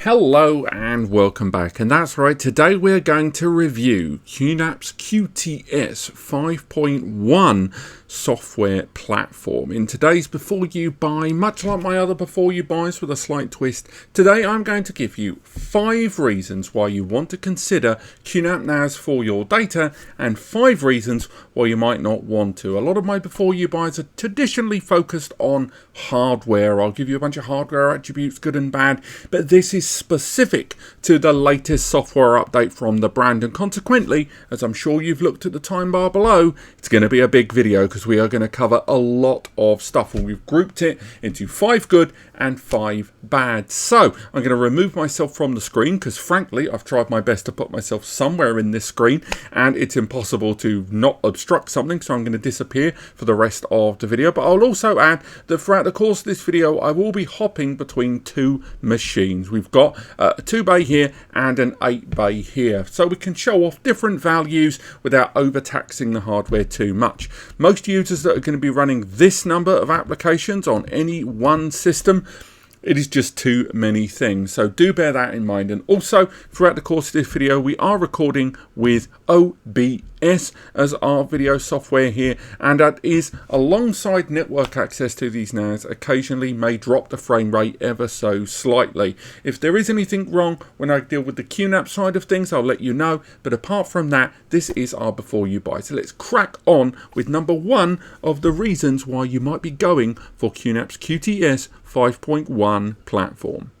Hello and welcome back, and that's right, today we're going to review QNAP's QTS 5.1 software platform. In today's Before You Buy, much like my other Before You Buys with a slight twist, today I'm going to give you 5 reasons why you want to consider QNAP NAS for your data and 5 reasons why you might not want to. A lot of my Before You Buys are traditionally focused on hardware. I'll give you a bunch of hardware attributes, good and bad, but this is specific to the latest software update from the brand, and consequently, as I'm sure you've looked at the time bar below, it's going to be a big video because we are going to cover a lot of stuff, and we've grouped it into 5 good and 5 bad. So I'm going to remove myself from the screen because frankly I've tried my best to put myself somewhere in this screen and it's impossible to not obstruct something, so I'm going to disappear for the rest of the video. But I'll also add that throughout the course of this video I will be hopping between 2 machines. We've got a 2 bay here and an 8 bay here, so we can show off different values without overtaxing the hardware too much. Most users that are going to be running this number of applications on any one system, it is just too many things, so do bear that in mind. And also, throughout the course of this video, we are recording with OBS as our video software here, and that is alongside network access to these NAS occasionally may drop the frame rate ever so slightly. If there is anything wrong when I deal with the QNAP side of things, I'll let you know, but apart from that, this is our Before You Buy. So let's crack on with number 1 of the reasons why you might be going for QNAP's QTS 5.1 platform.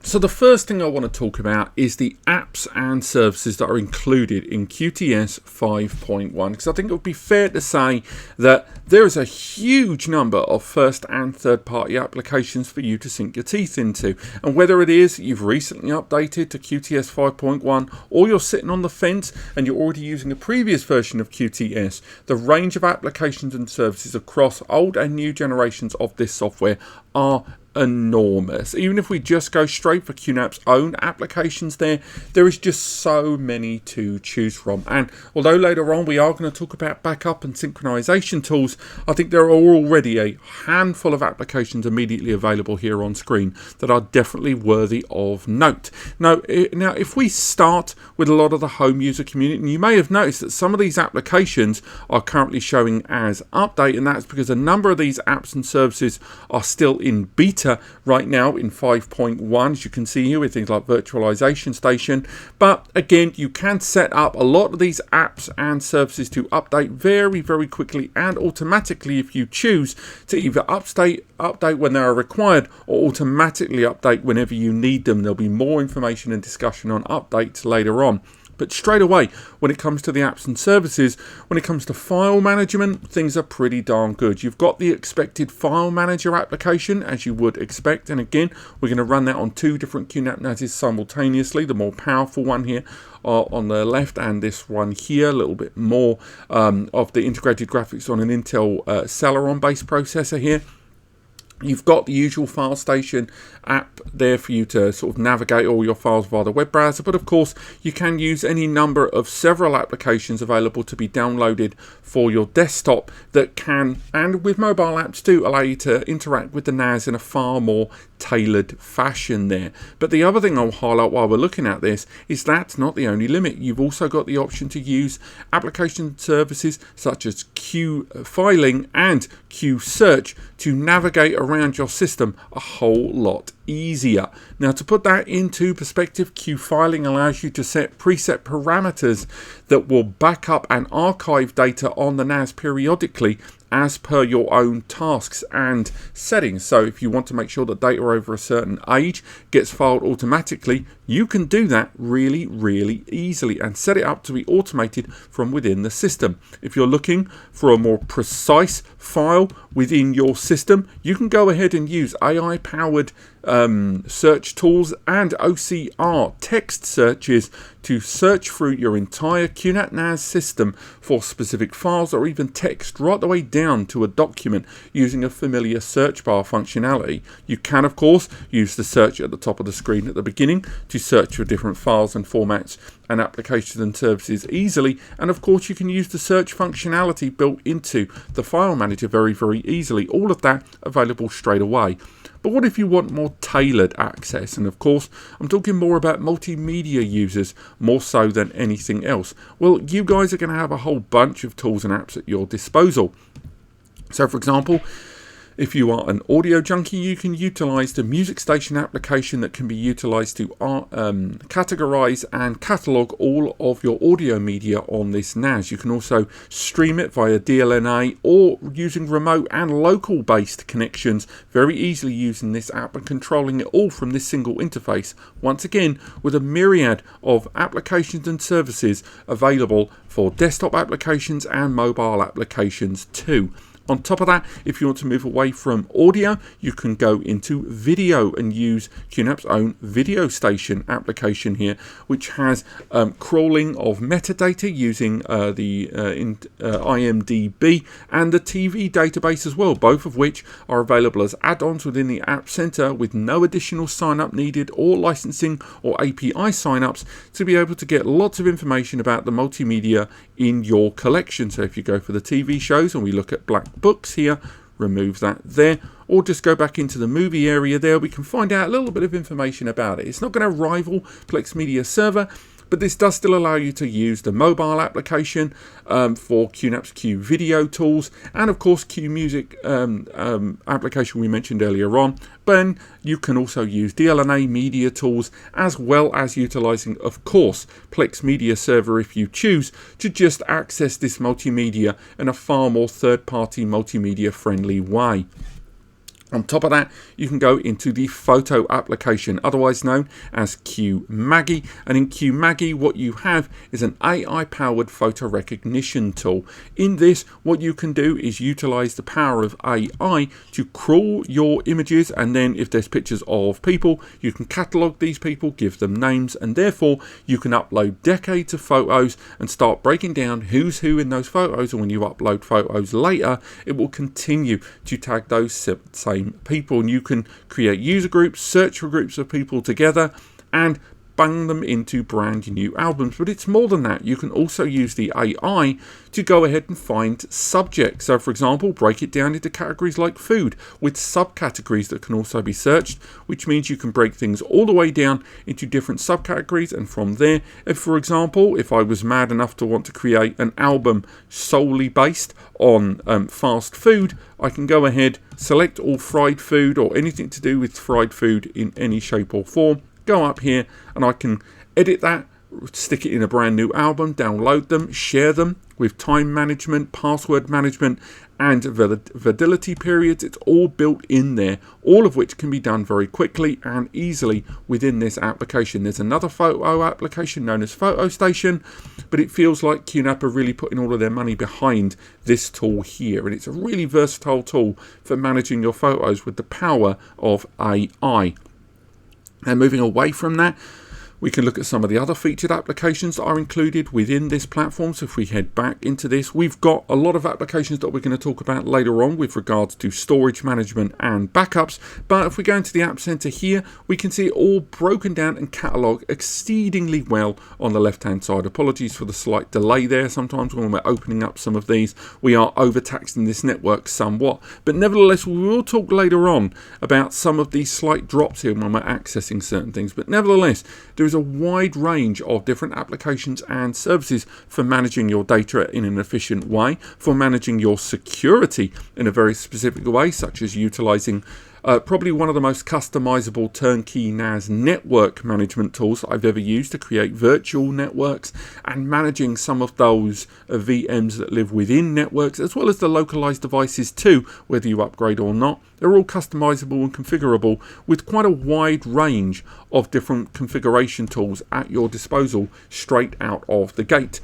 So the first thing I want to talk about is the apps and services that are included in QTS 5.1, because I think it would be fair to say that there is a huge number of first and third party applications for you to sink your teeth into. And whether it is you've recently updated to QTS 5.1 or you're sitting on the fence and you're already using a previous version of QTS, the range of applications and services across old and new generations of this software are enormous. Even if we just go straight for QNAP's own applications, there is just so many to choose from. And although later on we are going to talk about backup and synchronization tools, I think there are already a handful of applications immediately available here on screen that are definitely worthy of note. Now if we start with a lot of the home user community, and you may have noticed that some of these applications are currently showing as update, and that's because a number of these apps and services are still in beta right now in 5.1, as you can see here with things like Virtualization Station. But again, you can set up a lot of these apps and services to update very, very quickly and automatically if you choose to either update when they are required or automatically update whenever you need them. There'll be more information and discussion on updates later on. But straight away, when it comes to the apps and services, when it comes to file management, things are pretty darn good. You've got the expected file manager application, as you would expect. And again, we're going to run that on 2 different QNAP NASes simultaneously. The more powerful one here on the left, and this one here, a little bit more of the integrated graphics on an Intel Celeron-based processor here. You've got the usual file station app there for you to sort of navigate all your files via the web browser, but of course you can use any number of several applications available to be downloaded for your desktop that can, and with mobile apps too, allow you to interact with the NAS in a far more tailored fashion there. But the other thing I'll highlight while we're looking at this is that's not the only limit. You've also got the option to use application services such as Q filing and Q search to navigate around your system a whole lot easier. Now, to put that into perspective, Q filing allows you to set preset parameters that will back up and archive data on the NAS periodically as per your own tasks and settings. So if you want to make sure that data over a certain age gets filed automatically, you can do that really, really easily and set it up to be automated from within the system. If you're looking for a more precise file within your system, you can go ahead and use AI-powered search tools and OCR text searches to search through your entire QNAP NAS system for specific files or even text right the way down to a document using a familiar search bar functionality. You can, of course, use the search at the top of the screen at the beginning to search for different files and formats and applications and services easily. And of course, you can use the search functionality built into the file manager very, very easily. All of that available straight away. But what if you want more tailored access? And of course, I'm talking more about multimedia users more so than anything else. Well, you guys are going to have a whole bunch of tools and apps at your disposal. So for example, if you are an audio junkie, you can utilize the Music Station application that can be utilized to categorize and catalog all of your audio media on this NAS. You can also stream it via DLNA or using remote and local based connections very easily using this app and controlling it all from this single interface. Once again, with a myriad of applications and services available for desktop applications and mobile applications too. On top of that, if you want to move away from audio, you can go into video and use QNAP's own Video Station application here, which has crawling of metadata using the IMDb and the TV database as well, both of which are available as add-ons within the App Center with no additional sign-up needed or licensing or API sign-ups to be able to get lots of information about the multimedia in your collection. So if you go for the TV shows and we look at Black Books here, remove that there, or just go back into the movie area there, we can find out a little bit of information about it. It's not going to rival Plex Media Server, but this does still allow you to use the mobile application for QNAP's Q Video tools and of course Q Music application we mentioned earlier on. But you can also use DLNA media tools as well as utilizing, of course, Plex Media Server if you choose to just access this multimedia in a far more third-party multimedia friendly way. On top of that, you can go into the photo application, otherwise known as QMaggie. And in QMaggie, what you have is an AI-powered photo recognition tool. In this, what you can do is utilize the power of AI to crawl your images, and then if there's pictures of people, you can catalog these people, give them names, and therefore you can upload decades of photos and start breaking down who's who in those photos. And when you upload photos later, it will continue to tag those same people, and you can create user groups, search for groups of people together, and bang them into brand new albums. But it's more than that. You can also use the AI to go ahead and find subjects. So for example, break it down into categories like food with subcategories that can also be searched, which means you can break things all the way down into different subcategories. And from there, if for example, if I was mad enough to want to create an album solely based on fast food, I can go ahead, select all fried food or anything to do with fried food in any shape or form, go up here and I can edit that, stick it in a brand new album, download them, share them with time management, password management, and validity periods. It's all built in there, all of which can be done very quickly and easily within this application. There's another photo application known as Photo Station, but it feels like QNAP are really putting all of their money behind this tool here, and it's a really versatile tool for managing your photos with the power of AI. And moving away from that, we can look at some of the other featured applications that are included within this platform. So if we head back into this, we've got a lot of applications that we're going to talk about later on with regards to storage management and backups. But if we go into the App Center here, we can see it all broken down and catalogued exceedingly well on the left-hand side. Apologies for the slight delay there. Sometimes when we're opening up some of these, we are overtaxing this network somewhat. But nevertheless, we will talk later on about some of these slight drops here when we're accessing certain things. But nevertheless, there is a wide range of different applications and services for managing your data in an efficient way, for managing your security in a very specific way, such as utilizing probably one of the most customizable turnkey NAS network management tools that I've ever used to create virtual networks and managing some of those VMs that live within networks, as well as the localized devices too, whether you upgrade or not. They're all customizable and configurable with quite a wide range of different configuration tools at your disposal straight out of the gate.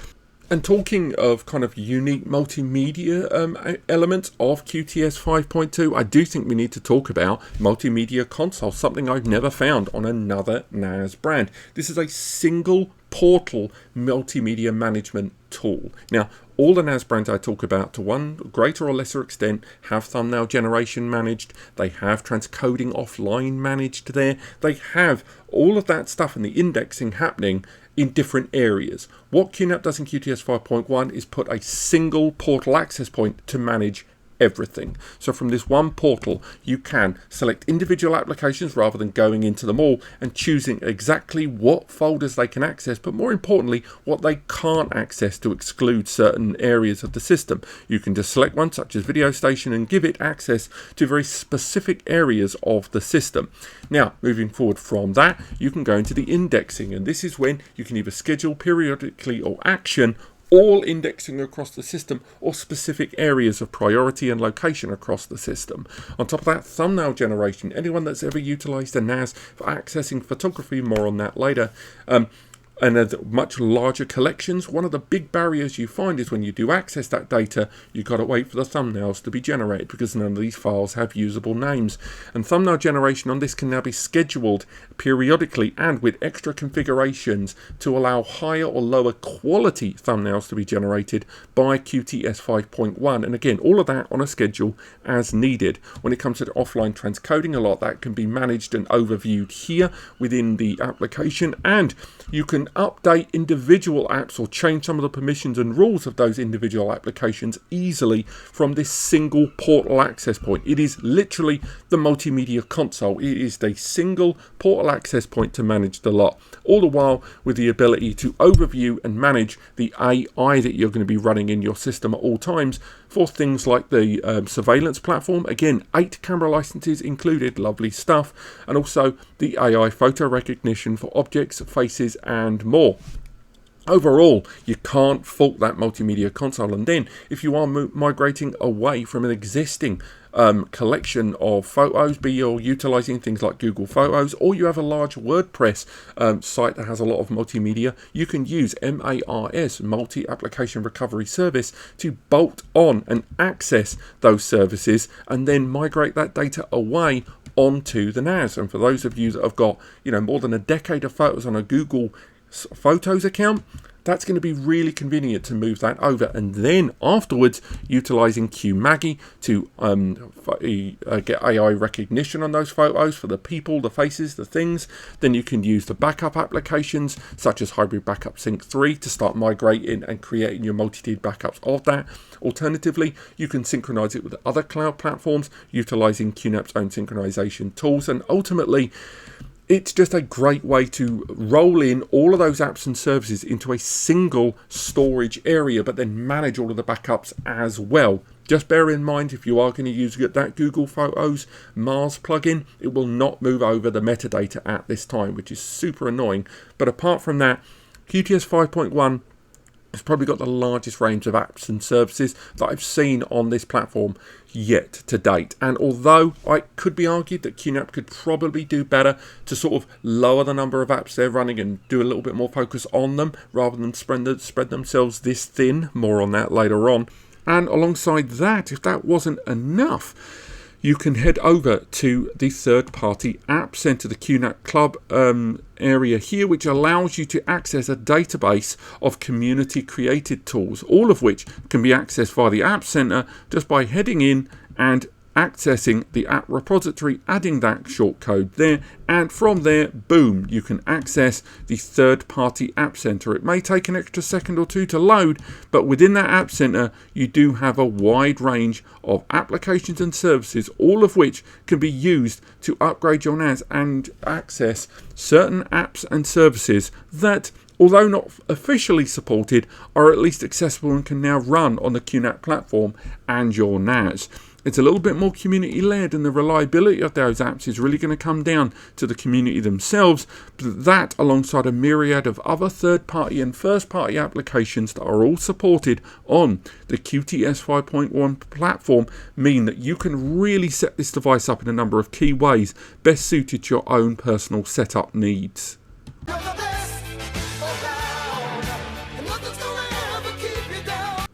And talking of kind of unique multimedia elements of QTS 5.2, I do think we need to talk about Multimedia Console, something I've never found on another NAS brand. This is a single portal multimedia management tool. Now, all the NAS brands I talk about, to one greater or lesser extent, have thumbnail generation managed. They have transcoding offline managed there. They have all of that stuff and the indexing happening in different areas. What QNAP does in QTS 5.1 is put a single portal access point to manage everything. So from this one portal, you can select individual applications rather than going into them all and choosing exactly what folders they can access, but more importantly, what they can't access to exclude certain areas of the system. You can just select one, such as Video Station, and give it access to very specific areas of the system. Now, moving forward from that, you can go into the indexing, and this is when you can either schedule periodically or action all indexing across the system or specific areas of priority and location across the system. On top of that, thumbnail generation. Anyone that's ever utilized a NAS for accessing photography, more on that later, and much larger collections, one of the big barriers you find is when you do access that data, you've got to wait for the thumbnails to be generated because none of these files have usable names. And thumbnail generation on this can now be scheduled periodically and with extra configurations to allow higher or lower quality thumbnails to be generated by QTS 5.1. And again, all of that on a schedule as needed. When it comes to the offline transcoding, a lot of that can be managed and overviewed here within the application, and you can update individual apps or change some of the permissions and rules of those individual applications easily from this single portal access point. It is literally the multimedia console. It is the single portal access point to manage the lot, all the while with the ability to overview and manage the AI that you're going to be running in your system at all times for things like the surveillance platform. Again, 8 camera licenses included, lovely stuff, and also the AI photo recognition for objects, faces, and more. Overall, you can't fault that multimedia console. And then if you are migrating away from an existing collection of photos, be you're utilizing things like Google Photos, or you have a large WordPress site that has a lot of multimedia, you can use MARS, Multi-Application Recovery Service, to bolt on and access those services and then migrate that data away onto the NAS. And for those of you that have got, more than a decade of photos on a Google Photos account, that's going to be really convenient to move that over, and then afterwards utilizing QMAGI to get AI recognition on those photos for the people, the faces, the things. Then you can use the backup applications such as Hybrid Backup Sync 3 to start migrating and creating your multi-tiered backups of that. Alternatively, you can synchronize it with other cloud platforms utilizing QNAP's own synchronization tools, and ultimately it's just a great way to roll in all of those apps and services into a single storage area, but then manage all of the backups as well. Just bear in mind, if you are going to use that Google Photos Mars plugin, it will not move over the metadata at this time, which is super annoying. But apart from that, QTS 5.1 has probably got the largest range of apps and services that I've seen on this platform yet to date. And although it could be argued that QNAP could probably do better to sort of lower the number of apps they're running and do a little bit more focus on them rather than spread themselves this thin, more on that later on. And alongside that, if that wasn't enough, you can head over to the third-party App Center, the QNAP Club area here, which allows you to access a database of community-created tools, all of which can be accessed via the App Center just by heading in and accessing the app repository, adding that shortcode there, and from there, boom, you can access the third-party App Center. It may take an extra second or two to load, but within that App Center, you do have a wide range of applications and services, all of which can be used to upgrade your NAS and access certain apps and services that, although not officially supported, are at least accessible and can now run on the QNAP platform and your NAS. It's a little bit more community-led, and the reliability of those apps is really going to come down to the community themselves. But that, alongside a myriad of other third-party and first-party applications that are all supported on the QTS 5.1 platform, mean that you can really set this device up in a number of key ways best suited to your own personal setup needs.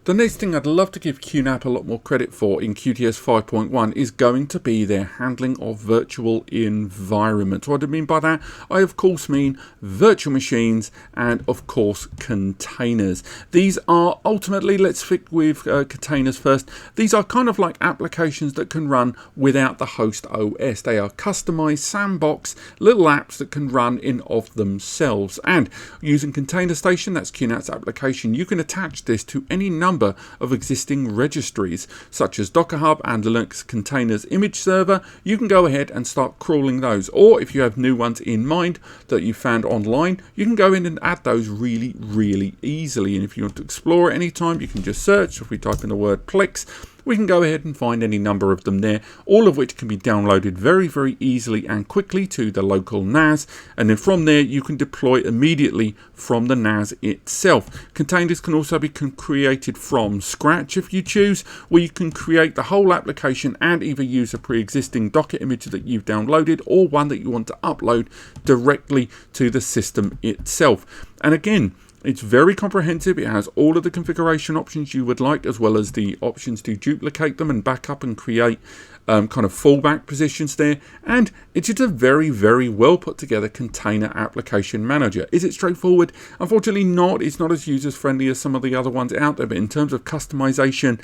The The next thing I'd love to give QNAP a lot more credit for in QTS 5.1 is going to be their handling of virtual environments. What do I mean by that? I of course mean virtual machines and of course containers. These are ultimately, let's stick with containers first. These are kind of like applications that can run without the host OS. They are customized sandbox little apps that can run in of themselves. And using Container Station, that's QNAP's application, you can attach this to any number of existing registries such as Docker Hub and Linux Containers Image Server. You can go ahead and start crawling those, or if you have new ones in mind that you found online, you can go in and add those really easily. And if you want to explore at any time, you can just search. If we type in the word Plex, we can go ahead and find any number of them there, all of which can be downloaded very easily and quickly to the local NAS, and then from there you can deploy immediately from the NAS itself. Containers can also be created from scratch if you choose, where you can create the whole application and either use a pre-existing Docker image that you've downloaded or one that you want to upload directly to the system itself. And again, it's very comprehensive. It has all of the configuration options you would like, as well as the options to duplicate them and back up and create kind of fallback positions there. And it's just a very well put together container application manager. Is it straightforward? Unfortunately not. It's not as user friendly as some of the other ones out there, but in terms of customization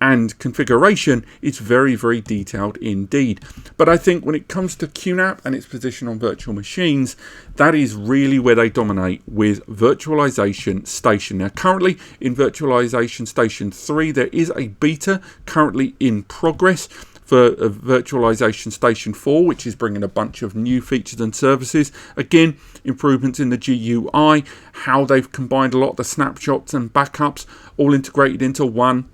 and configuration, it's very detailed indeed. But I think when it comes to QNAP and its position on virtual machines, that is really where they dominate with Virtualization Station. Now currently in Virtualization Station 3, there is a beta currently in progress for Virtualization Station 4, which is bringing a bunch of new features and services. Again, improvements in the GUI, how they've combined a lot of the snapshots and backups all integrated into one,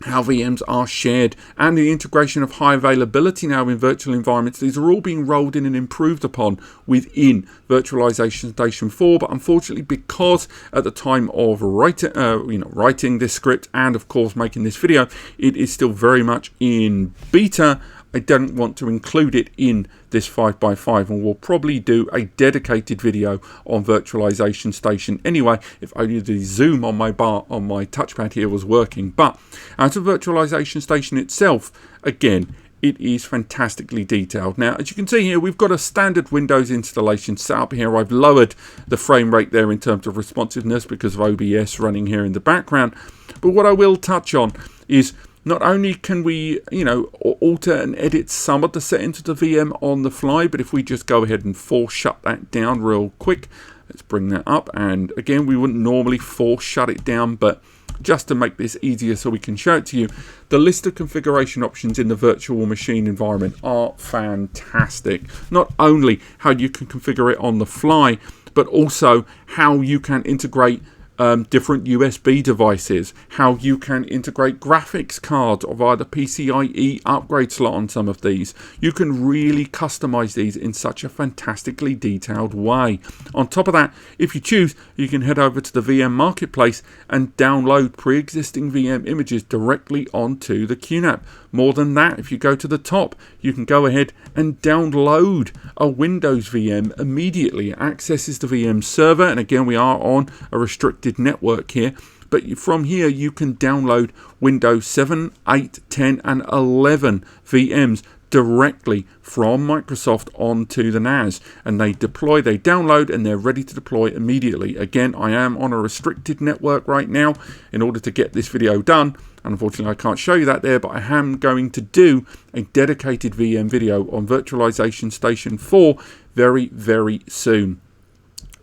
how VMs are shared, and the integration of high availability now in virtual environments. These are all being rolled in and improved upon within Virtualization Station 4, but unfortunately, because at the time of writing this script and of course making this video, it is still very much in beta, I don't want to include it in this 5x5, and we'll probably do a dedicated video on Virtualization Station anyway, if only the zoom on my touchpad here was working. But out of Virtualization Station itself, again, it is fantastically detailed. Now, as you can see here, we've got a standard Windows installation set up here. I've lowered the frame rate there in terms of responsiveness because of OBS running here in the background. But what I will touch on is not only can we, alter and edit some of the settings of the VM on the fly, but if we just go ahead and force shut that down real quick, let's bring that up. And again, we wouldn't normally force shut it down, but just to make this easier so we can show it to you, the list of configuration options in the virtual machine environment are fantastic. Not only how you can configure it on the fly, but also how you can integrate different USB devices, how you can integrate graphics cards via the PCIe upgrade slot on some of these. You can really customize these in such a fantastically detailed way. On top of that, if you choose, you can head over to the VM marketplace and download pre-existing VM images directly onto the QNAP. More than that, if you go to the top, you can go ahead and download a Windows VM immediately. It accesses the VM server, and again, we are on a restricted network here, but from here you can download Windows 7, 8, 10 and 11 VMs directly from Microsoft onto the NAS, and they download, and they're ready to deploy immediately. Again, I am on a restricted network right now in order to get this video done. Unfortunately, I can't show you that there, but I am going to do a dedicated VM video on Virtualization Station 4 very soon.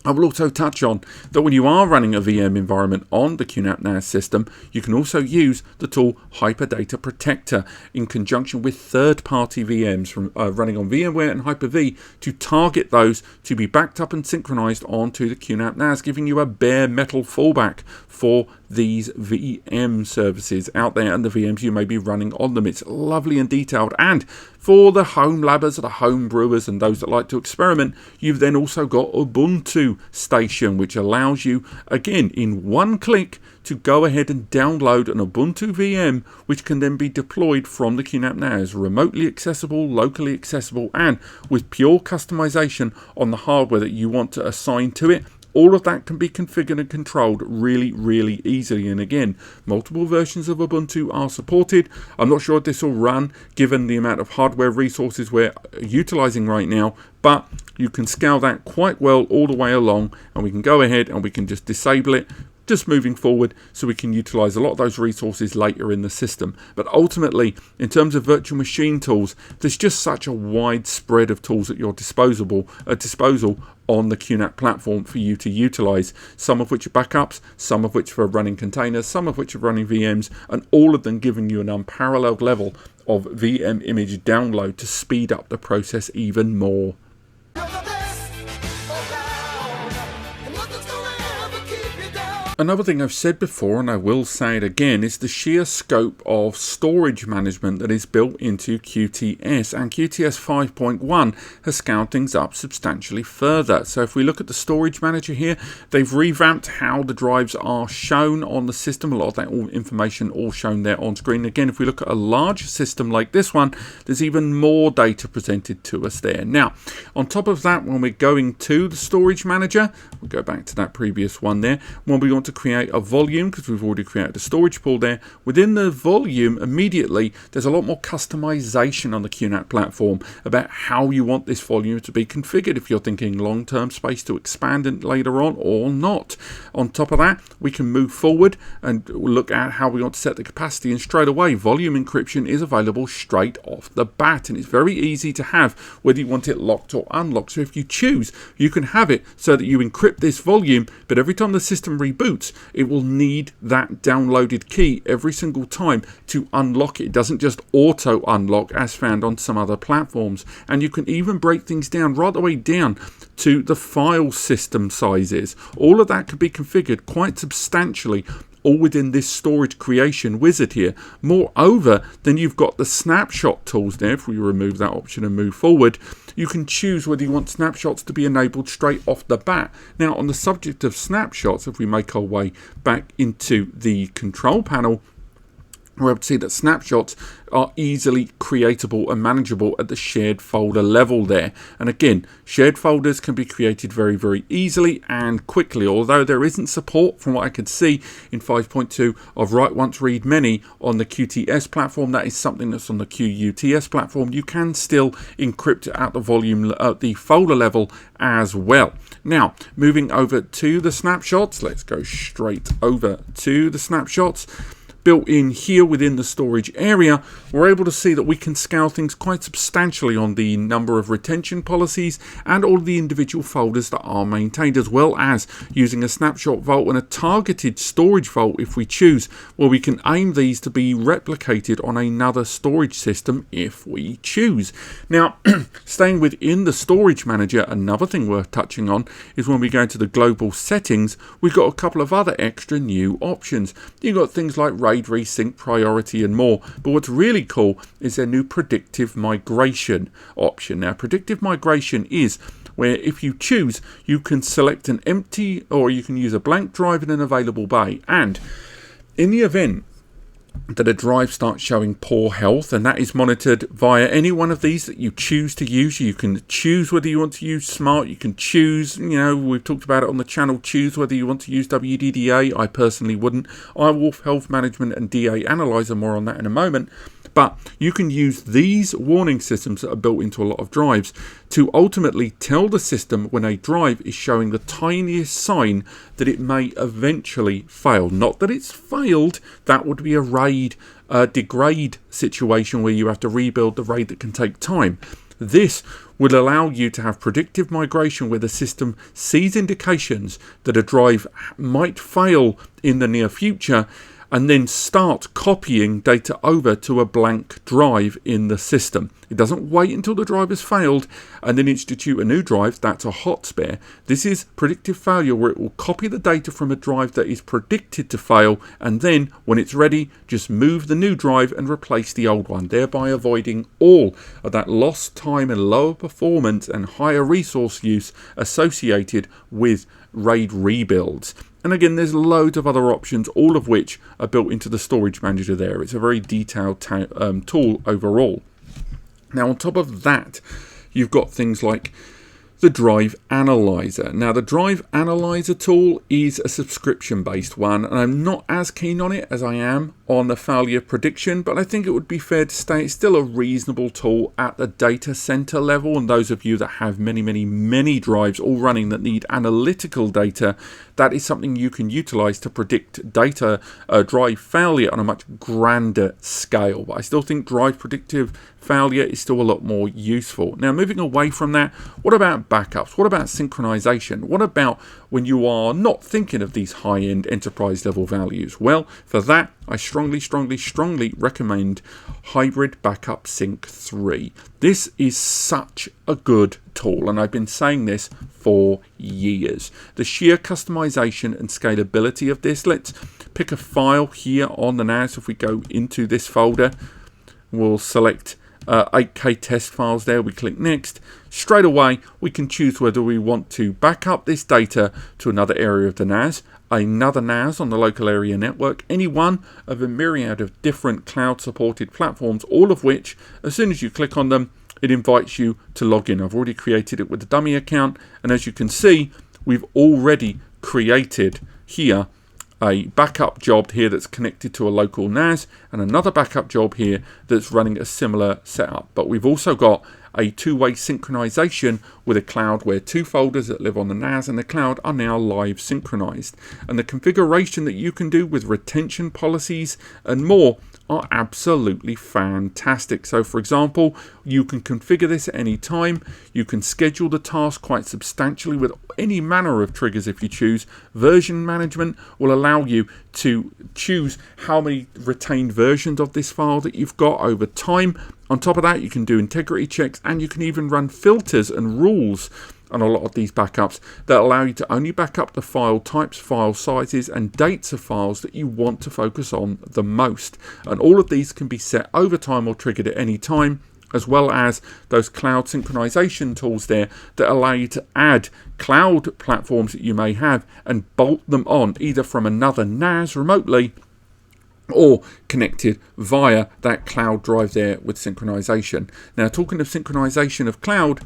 I will also touch on that when you are running a VM environment on the QNAP NAS system, you can also use the tool Hyperdata Protector in conjunction with third-party VMs from running on VMware and Hyper-V to target those to be backed up and synchronized onto the QNAP NAS, giving you a bare metal fallback for these VM services out there and the VMs you may be running on them. It's lovely and detailed, and for the home labbers, the home brewers and those that like to experiment, you've then also got Ubuntu Station, which allows you, again, in one click to go ahead and download an Ubuntu VM, which can then be deployed from the QNAP NAS, remotely accessible, locally accessible, and with pure customization on the hardware that you want to assign to it. all of that can be configured and controlled really, really easily. And again, multiple versions of Ubuntu are supported. I'm not sure if this will run given the amount of hardware resources we're utilizing right now, but you can scale that quite well all the way along, and we can go ahead and we can just disable it just moving forward, so we can utilize a lot of those resources later in the system. But ultimately, in terms of virtual machine tools, there's just such a wide spread of tools at your disposal on the QNAP platform for you to utilize, some of which are backups, some of which are running containers, some of which are running VMs, and all of them giving you an unparalleled level of VM image download to speed up the process even more. Another thing I've said before, and I will say it again, is the sheer scope of storage management that is built into QTS, and QTS 5.1 has scaled things up substantially further. So if we look at the storage manager here, they've revamped how the drives are shown on the system. A lot of that information all shown there on screen. Again, if we look at a large system like this one, there's even more data presented to us there. Now, on top of that, when we're going to the storage manager, we'll go back to that previous one there, when we want to create a volume, because we've already created a storage pool there, within the volume immediately there's a lot more customization on the QNAP platform about how you want this volume to be configured, if you're thinking long-term space to expand it later on or not. On top of that, we can move forward and look at how we want to set the capacity, and straight away volume encryption is available straight off the bat, and it's very easy to have whether you want it locked or unlocked. So if you choose, you can have it so that you encrypt this volume, but every time the system reboots, it will need that downloaded key every single time to unlock it. It doesn't just auto unlock as found on some other platforms. And you can even break things down right the way down to the file system sizes. All of that could be configured quite substantially, all within this storage creation wizard here. Moreover, then you've got the snapshot tools there. If we remove that option and move forward, you can choose whether you want snapshots to be enabled straight off the bat. Now, on the subject of snapshots, if we make our way back into the control panel, we're able to see that snapshots are easily creatable and manageable at the shared folder level there. And again, shared folders can be created very, very easily and quickly. Although there isn't support, from what I could see in 5.2, of write once, read many on the QTS platform, that is something that's on the QUTS platform. You can still encrypt it at the volume, at the folder level as well. Now, moving over to the snapshots, let's go straight over to the snapshots. Built in here within the storage area, we're able to see that we can scale things quite substantially on the number of retention policies and all the individual folders that are maintained, as well as using a snapshot vault and a targeted storage vault if we choose, where we can aim these to be replicated on another storage system if we choose. Now, staying within the storage manager, another thing worth touching on is when we go into the global settings, we've got a couple of other extra new options. You've got things like RAID resync, priority, and more. But what's really cool is their new predictive migration option. Now, predictive migration is where if you choose, you can select an empty, or you can use a blank drive in an available bay. And in the event that a drive starts showing poor health, and that is monitored via any one of these that you choose to use. You can choose whether you want to use Smart. You can choose, we've talked about it on the channel, choose whether you want to use WDDA. I personally wouldn't. iWolf Health Management and DA Analyzer, more on that in a moment. But you can use these warning systems that are built into a lot of drives to ultimately tell the system when a drive is showing the tiniest sign that it may eventually fail. Not that it's failed, that would be a RAID degrade situation where you have to rebuild the RAID that can take time. This would allow you to have predictive migration where the system sees indications that a drive might fail in the near future, and then start copying data over to a blank drive in the system. It doesn't wait until the drive has failed and then institute a new drive. That's a hot spare. This is predictive failure, where it will copy the data from a drive that is predicted to fail, and then when it's ready, just move the new drive and replace the old one, thereby avoiding all of that lost time and lower performance and higher resource use associated with RAID rebuilds. And again, there's loads of other options, all of which are built into the storage manager there. It's a very detailed tool overall. Now, on top of that, you've got things like the Drive Analyzer. Now, the Drive Analyzer tool is a subscription-based one, and I'm not as keen on it as I am on the failure prediction, but I think it would be fair to say it's still a reasonable tool at the data center level. And those of you that have many drives all running that need analytical data, that is something you can utilize to predict data drive failure on a much grander scale. But I still think drive predictive failure is still a lot more useful. Now, moving away from that, what about backups? What about synchronization? What about when you are not thinking of these high-end enterprise level values? Well, for that, I strongly recommend Hybrid Backup Sync 3. This is such a good tool, and I've been saying this for years. The sheer customization and scalability of this. Let's pick a file here on the NAS. If we go into this folder, we'll select 8K test files there. We click next. Straight away, we can choose whether we want to back up this data to another area of the NAS, another NAS on the local area network, any one of a myriad of different cloud supported platforms, all of which, as soon as you click on them, it invites you to log in. I've already created it with a dummy account, and as you can see, we've already created here a backup job here that's connected to a local NAS, and another backup job here that's running a similar setup. But we've also got a two-way synchronization with a cloud where two folders that live on the NAS and the cloud are now live synchronized. And the configuration that you can do with retention policies and more are absolutely fantastic. So for example, you can configure this at any time. You can schedule the task quite substantially with any manner of triggers if you choose. Version management will allow you to choose how many retained versions of this file that you've got over time. On top of that, you can do integrity checks, and you can even run filters and rules on a lot of these backups that allow you to only back up the file types, file sizes, and dates of files that you want to focus on the most. And all of these can be set over time or triggered at any time, as well as those cloud synchronization tools there that allow you to add cloud platforms that you may have and bolt them on either from another NAS remotely or connected via that cloud drive there with synchronization. Now, talking of synchronization of cloud,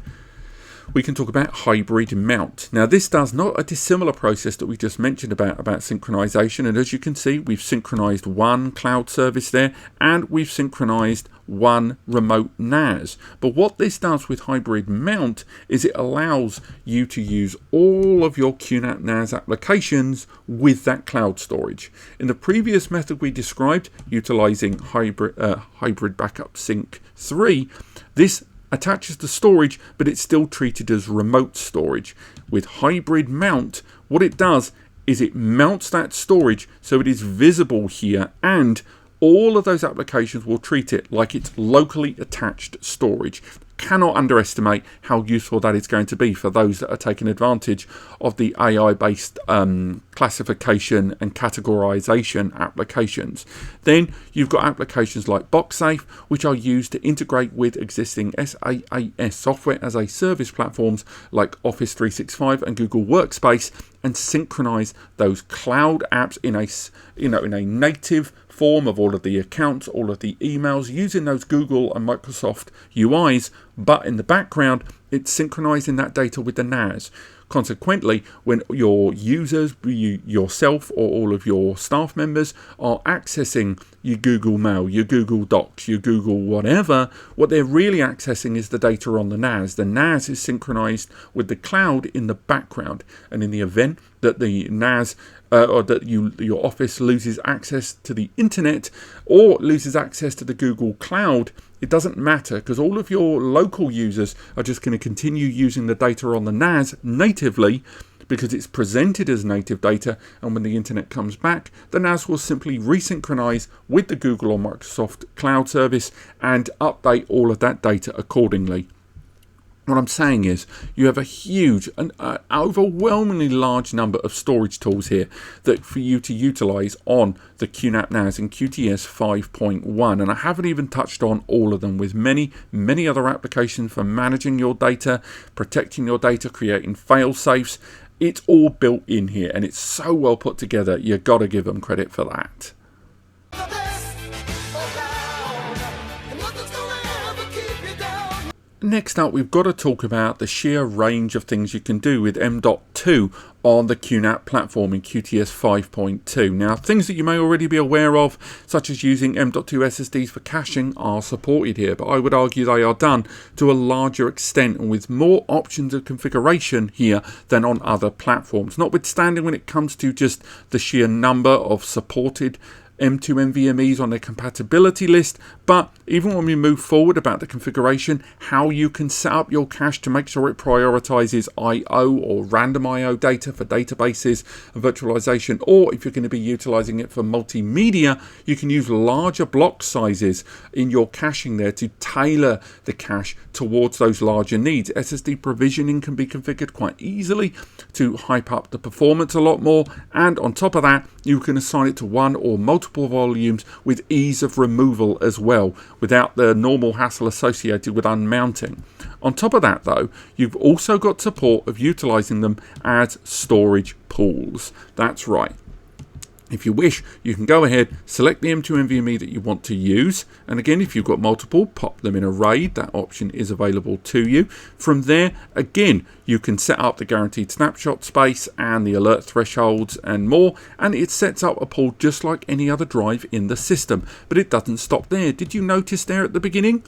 we can talk about hybrid mount. Now, this does not a dissimilar process that we just mentioned about synchronization. And as you can see, we've synchronized one cloud service there, and we've synchronized one remote NAS. But what this does with hybrid mount is it allows you to use all of your QNAP NAS applications with that cloud storage. In the previous method we described, utilizing hybrid backup sync 3, this attaches the storage, but it's still treated as remote storage. With hybrid mount, what it does is it mounts that storage so it is visible here, and all of those applications will treat it like it's locally attached storage. Cannot underestimate how useful that is going to be for those that are taking advantage of the AI-based classification and categorization applications. Then you've got applications like BoxSafe, which are used to integrate with existing SaaS software as a service platforms like Office 365 and Google Workspace, and synchronize those cloud apps in a native form of all of the accounts, all of the emails, using those Google and Microsoft UIs, but in the background, it's synchronizing that data with the NAS. Consequently, when your users, yourself or all of your staff members are accessing your Google Mail, your Google Docs, your Google whatever, what they're really accessing is the data on the NAS. The NAS is synchronized with the cloud in the background, and in the event that the NAS or that your office loses access to the internet or loses access to the Google Cloud, it doesn't matter, because all of your local users are just going to continue using the data on the NAS natively, because it's presented as native data, and when the internet comes back, the NAS will simply resynchronize with the Google or Microsoft cloud service and update all of that data accordingly. What I'm saying is you have a huge and overwhelmingly large number of storage tools here that for you to utilize on the QNAP NAS in QTS 5.1, and I haven't even touched on all of them, with many other applications for managing your data, protecting your data, creating fail safes. It's all built in here, and it's so well put together. You got to give them credit for that. Next up, we've got to talk about the sheer range of things you can do with M.2 on the QNAP platform in QTS 5.2. Now, things that you may already be aware of, such as using M.2 SSDs for caching, are supported here, but I would argue they are done to a larger extent and with more options of configuration here than on other platforms, notwithstanding when it comes to just the sheer number of supported M2 NVMEs on their compatibility list. But even when we move forward about the configuration, how you can set up your cache to make sure it prioritizes I/O or random I/O data for databases and virtualization, or if you're going to be utilizing it for multimedia, you can use larger block sizes in your caching there to tailor the cache towards those larger needs. SSD provisioning can be configured quite easily to hype up the performance a lot more, and on top of that, you can assign it to one or multiple volumes with ease of removal as well, without the normal hassle associated with unmounting. On top of that though, you've also got support of utilizing them as storage pools. That's right. If you wish, you can go ahead, select the M2 NVMe that you want to use, and again, if you've got multiple, pop them in a RAID. That option is available to you. From there, again, you can set up the guaranteed snapshot space and the alert thresholds and more, and it sets up a pool just like any other drive in the system. But it doesn't stop there. Did you notice there at the beginning?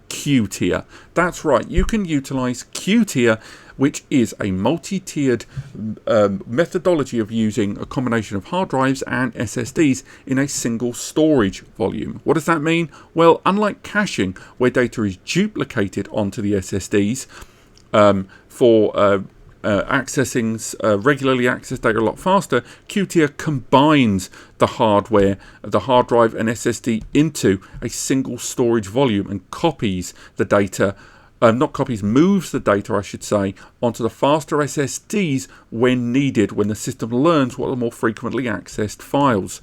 Q tier. That's right, you can utilize Q tier, which is a multi-tiered methodology of using a combination of hard drives and SSDs in a single storage volume. What does that mean? Well, unlike caching, where data is duplicated onto the SSDs for accessing regularly accessed data a lot faster, Q-tier combines the hardware, the hard drive and SSD into a single storage volume and copies the data, moves the data, I should say, onto the faster SSDs when needed, when the system learns what are more frequently accessed files.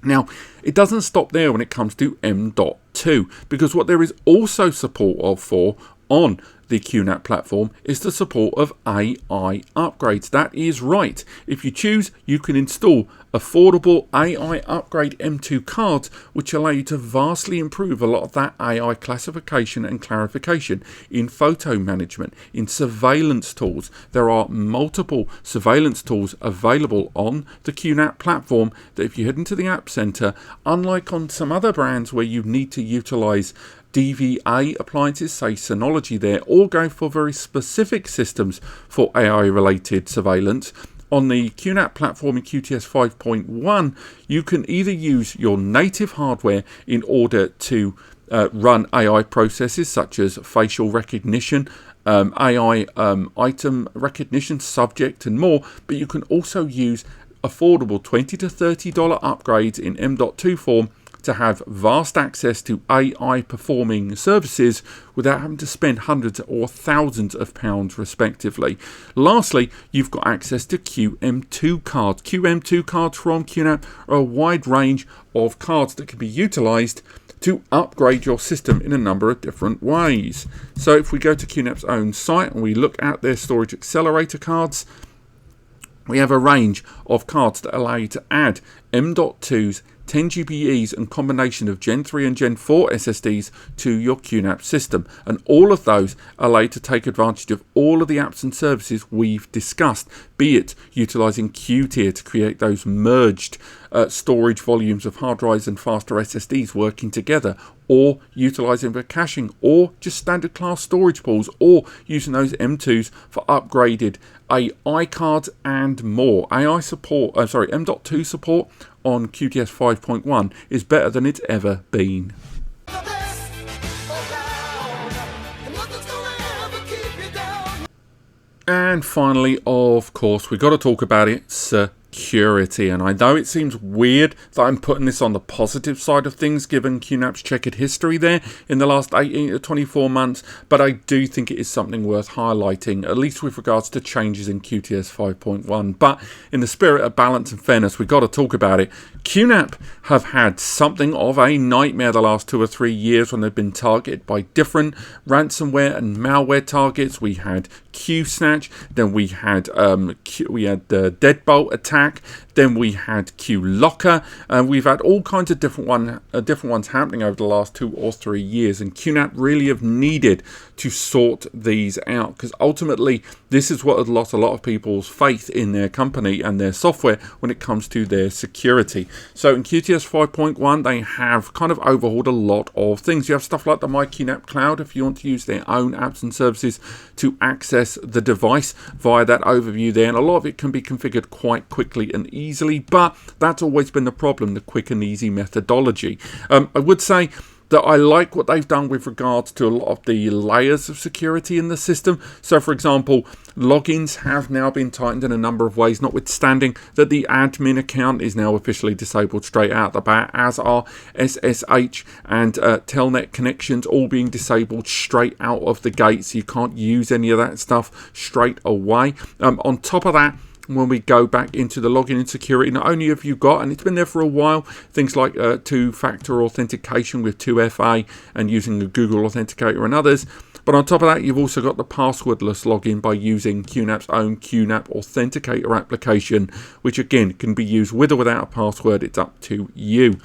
Now, it doesn't stop there when it comes to M.2, because what there is also support for on the QNAP platform is the support of AI upgrades. That is right. If you choose, you can install affordable AI upgrade M2 cards, which allow you to vastly improve a lot of that AI classification and clarification in photo management, in surveillance tools. There are multiple surveillance tools available on the QNAP platform that if you head into the App Center, unlike on some other brands where you need to utilize DVA appliances, say Synology there, or go for very specific systems for AI-related surveillance, on the QNAP platform in QTS 5.1, you can either use your native hardware in order to run AI processes such as facial recognition, AI item recognition, subject and more, but you can also use affordable $20 to $30 upgrades in M.2 form to have vast access to AI performing services without having to spend hundreds or thousands of pounds respectively. Lastly, you've got access to QM2 cards. QM2 cards from QNAP are a wide range of cards that can be utilized to upgrade your system in a number of different ways. So if we go to QNAP's own site and we look at their storage accelerator cards, we have a range of cards that allow you to add M.2's 10 GBEs and combination of Gen 3 and Gen 4 SSDs to your QNAP system. And all of those allow you to take advantage of all of the apps and services we've discussed, be it utilizing Q-tier to create those merged storage volumes of hard drives and faster SSDs working together, or utilizing for caching, or just standard class storage pools, or using those M2s for upgraded AI cards and more. M.2 support on QTS 5.1 is better than it's ever been. And finally, of course, we've got to talk about it, security. And I know it seems weird that I'm putting this on the positive side of things given QNAP's checkered history there in the last 18 to 24 months, but I do think it is something worth highlighting, at least with regards to changes in QTS 5.1. But in the spirit of balance and fairness, we've got to talk about it. QNAP have had something of a nightmare the last 2 or 3 years when they've been targeted by different ransomware and malware targets. We had QSnatch, then we had the Deadbolt attack, Then we had QLocker, and we've had all kinds of different ones happening over the last 2 or 3 years, and QNAP really have needed to sort these out, because ultimately this is what has lost a lot of people's faith in their company and their software when it comes to their security. So in QTS 5.1 they have kind of overhauled a lot of things. You have stuff like the MyQNAP Cloud if you want to use their own apps and services to access the device via that overview there, and a lot of it can be configured quite quickly and easily, but that's always been the problem, the quick and easy methodology. I would say that I like what they've done with regards to a lot of the layers of security in the system. So for example, logins have now been tightened in a number of ways, notwithstanding that the admin account is now officially disabled straight out the bat, as are SSH and Telnet connections all being disabled straight out of the gate, so you can't use any of that stuff straight away. On top of that, when we go back into the login and security, not only have you got, and it's been there for a while, things like two-factor authentication with 2FA and using the Google Authenticator and others, but on top of that you've also got the passwordless login by using QNAP's own QNAP Authenticator application, which again can be used with or without a password. It's up to you.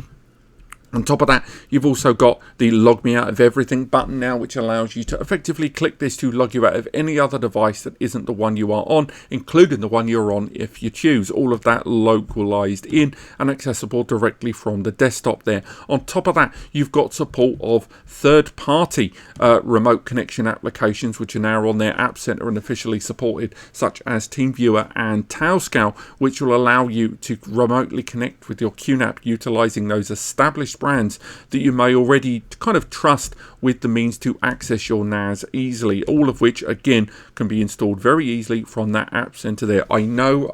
On top of that, you've also got the log me out of everything button now, which allows you to effectively click this to log you out of any other device that isn't the one you are on, including the one you're on if you choose. All of that localized in and accessible directly from the desktop there. On top of that, you've got support of third-party remote connection applications, which are now on their App Center and officially supported, such as TeamViewer and Tailscale, which will allow you to remotely connect with your QNAP utilizing those established brands that you may already kind of trust with the means to access your NAS easily, all of which again can be installed very easily from that App Center there. I know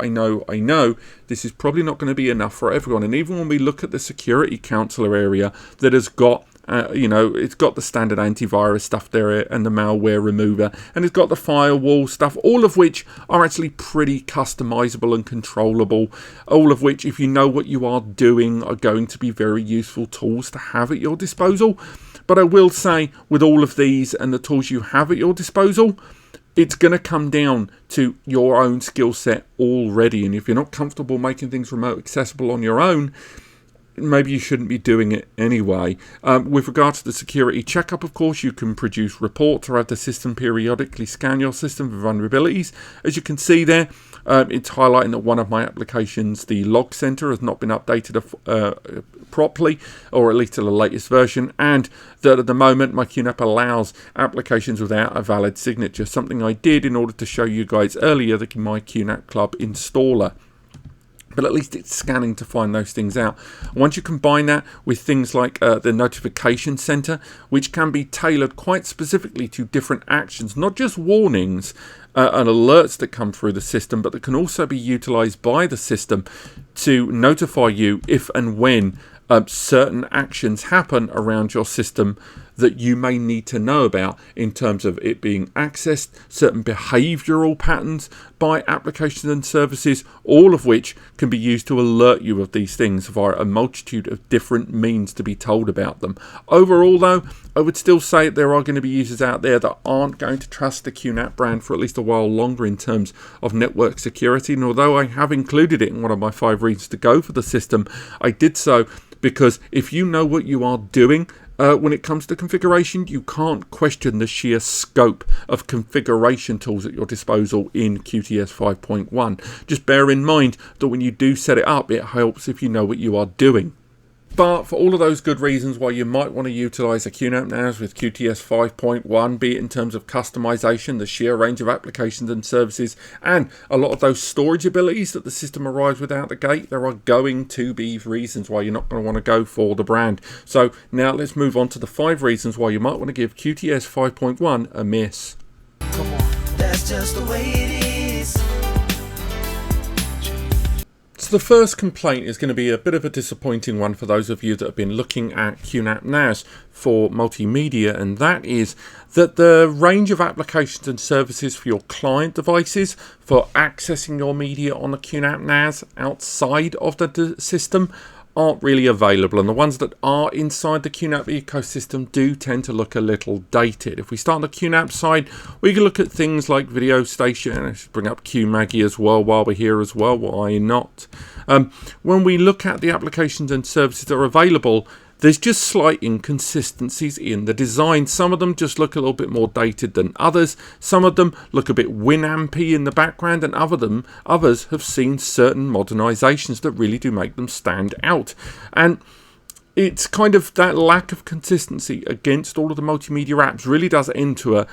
this is probably not going to be enough for everyone, and even when we look at the Security Counselor area that has got it's got the standard antivirus stuff there and the malware remover, and it's got the firewall stuff, all of which are actually pretty customizable and controllable, all of which, if you know what you are doing, are going to be very useful tools to have at your disposal. But I will say, with all of these and the tools you have at your disposal, it's going to come down to your own skill set already, and if you're not comfortable making things remote accessible on your own, maybe you shouldn't be doing it anyway. With regard to the security checkup, of course, you can produce reports or have the system periodically scan your system for vulnerabilities. As you can see there, it's highlighting that one of my applications, the Log Center, has not been updated properly, or at least to the latest version, and that at the moment my QNAP allows applications without a valid signature, something I did in order to show you guys earlier the My QNAP Club installer. But at least it's scanning to find those things out. Once you combine that with things like the notification center, which can be tailored quite specifically to different actions, not just warnings and alerts that come through the system, but that can also be utilized by the system to notify you if and when certain actions happen around your system that you may need to know about, in terms of it being accessed, certain behavioral patterns by applications and services, all of which can be used to alert you of these things via a multitude of different means to be told about them. Overall though, I would still say there are going to be users out there that aren't going to trust the QNAP brand for at least a while longer in terms of network security, and although I have included it in one of my 5 reasons to go for the system, I did so because if you know what you are doing when it comes to configuration, you can't question the sheer scope of configuration tools at your disposal in QTS 5.1. Just bear in mind that when you do set it up, it helps if you know what you are doing. But for all of those good reasons why you might want to utilize a QNAP NAS with QTS 5.1, be it in terms of customization, the sheer range of applications and services, and a lot of those storage abilities that the system arrives with out the gate, there are going to be reasons why you're not going to want to go for the brand. So now let's move on to the 5 reasons why you might want to give QTS 5.1 a miss. Come on, that's just the way it is. So the first complaint is going to be a bit of a disappointing one for those of you that have been looking at QNAP NAS for multimedia, and that is that the range of applications and services for your client devices for accessing your media on the QNAP NAS outside of the system aren't really available, and the ones that are inside the QNAP ecosystem do tend to look a little dated. If we start on the QNAP side, we can look at things like Video Station. I should bring up QMaggie as well while we're here as well. Why not? When we look at the applications and services that are available, there's just slight inconsistencies in the design. Some of them just look a little bit more dated than others. Some of them look a bit Winampy in the background, and others have seen certain modernizations that really do make them stand out. And it's kind of that lack of consistency against all of the multimedia apps really does end to a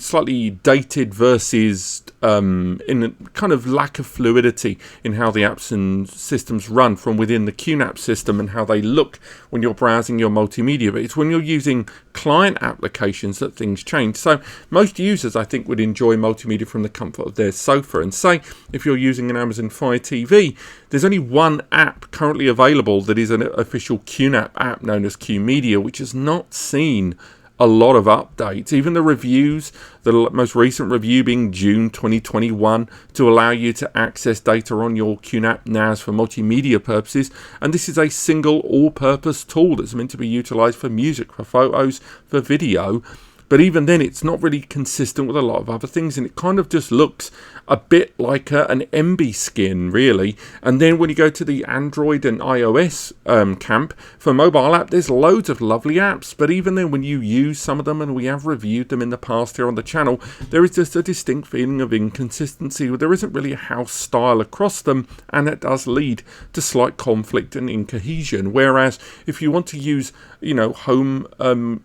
slightly dated versus in a kind of lack of fluidity in how the apps and systems run from within the QNAP system and how they look when you're browsing your multimedia. But it's when you're using client applications that things change. So most users, I think, would enjoy multimedia from the comfort of their sofa. And say if you're using an Amazon Fire TV, there's only one app currently available that is an official QNAP app known as QMedia, which has not seen a lot of updates. Even the reviews, the most recent review being June 2021, to allow you to access data on your QNAP NAS for multimedia purposes. And this is a single all-purpose tool that's meant to be utilized for music, for photos, for video. But even then, it's not really consistent with a lot of other things, and it kind of just looks a bit like an MB skin, really. And then when you go to the Android and iOS camp for mobile app, there's loads of lovely apps. But even then, when you use some of them, and we have reviewed them in the past here on the channel, there is just a distinct feeling of inconsistency. There isn't really a house style across them, and it does lead to slight conflict and incohesion. Whereas if you want to use, home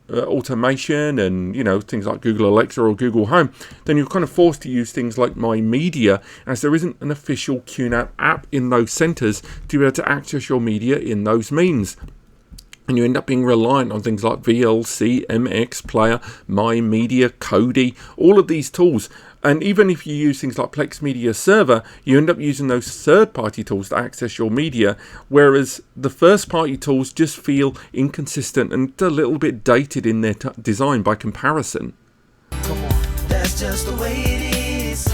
automation and things like Google Alexa or Google Home, then you're kind of forced to use things like My Media, as there isn't an official QNAP app in those centers to be able to access your media in those means. And you end up being reliant on things like VLC, MX Player, My Media, Kodi, all of these tools. And even if you use things like Plex Media Server, you end up using those third-party tools to access your media, whereas the first-party tools just feel inconsistent and a little bit dated in their design by comparison. Come on, that's just the way it is.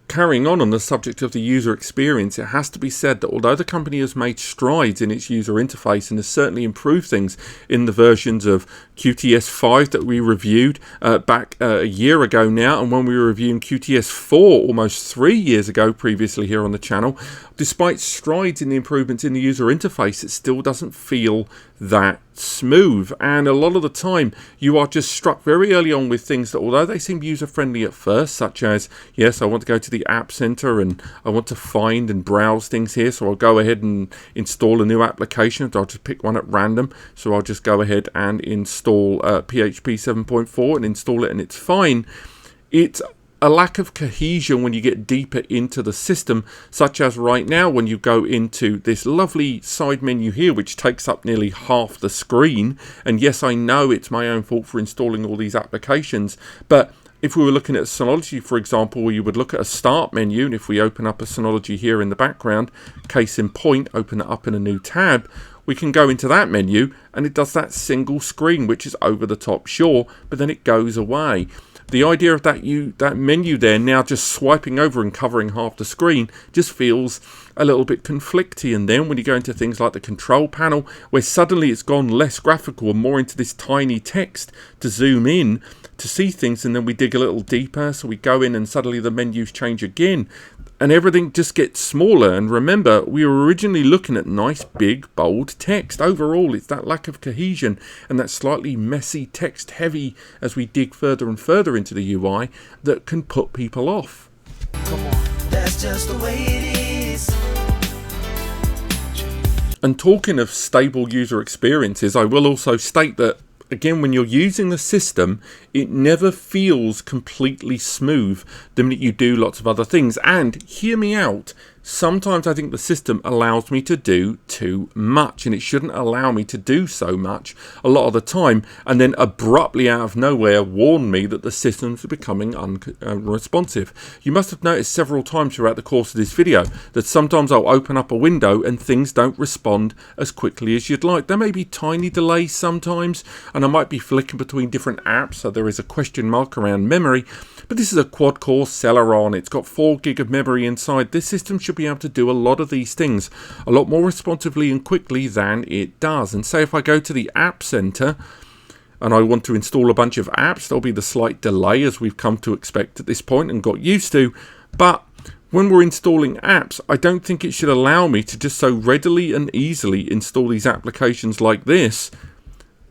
Carrying on the subject of the user experience, it has to be said that although the company has made strides in its user interface and has certainly improved things in the versions of QTS 5 that we reviewed back a year ago now, and when we were reviewing QTS 4 almost 3 years ago previously here on the channel, despite strides in the improvements in the user interface, it still doesn't feel that smooth. And a lot of the time you are just struck very early on with things that, although they seem user friendly at first, such as, yes, I want to go to the App Center and I want to find and browse things here, so I'll go ahead and install a new application. I'll just pick one at random, so I'll just go ahead and install PHP 7.4 and install it, and it's fine. It's a lack of cohesion when you get deeper into the system, such as right now when you go into this lovely side menu here, which takes up nearly half the screen. And yes, I know it's my own fault for installing all these applications, but if we were looking at Synology, for example, where you would look at a start menu, and if we open up a Synology here in the background, case in point, open it up in a new tab, we can go into that menu and it does that single screen, which is over the top, sure, but then it goes away. The idea of that menu there now just swiping over and covering half the screen just feels a little bit conflicty. And then when you go into things like the control panel, where suddenly it's gone less graphical and more into this tiny text to zoom in to see things, and then we dig a little deeper, so we go in and suddenly the menus change again, and everything just gets smaller. And remember, we were originally looking at nice, big, bold text. Overall, it's that lack of cohesion and that slightly messy, text-heavy as we dig further and further into the UI that can put people off. Come on, that's just the way it is. And talking of stable user experiences, I will also state that, again, when you're using the system, it never feels completely smooth the minute you do lots of other things. And hear me out, sometimes I think the system allows me to do too much, and it shouldn't allow me to do so much a lot of the time, and then abruptly out of nowhere warn me that the system's becoming unresponsive. You must have noticed several times throughout the course of this video that sometimes I'll open up a window and things don't respond as quickly as you'd like. There may be tiny delays sometimes, and I might be flicking between different apps, so there is a question mark around memory, But this is a quad-core Celeron. It's got 4 gig of memory inside. This system should be able to do a lot of these things a lot more responsively and quickly than it does. And say if I go to the App Center and I want to install a bunch of apps, there'll be the slight delay as we've come to expect at this point and got used to. But when we're installing apps, I don't think it should allow me to just so readily and easily install these applications like this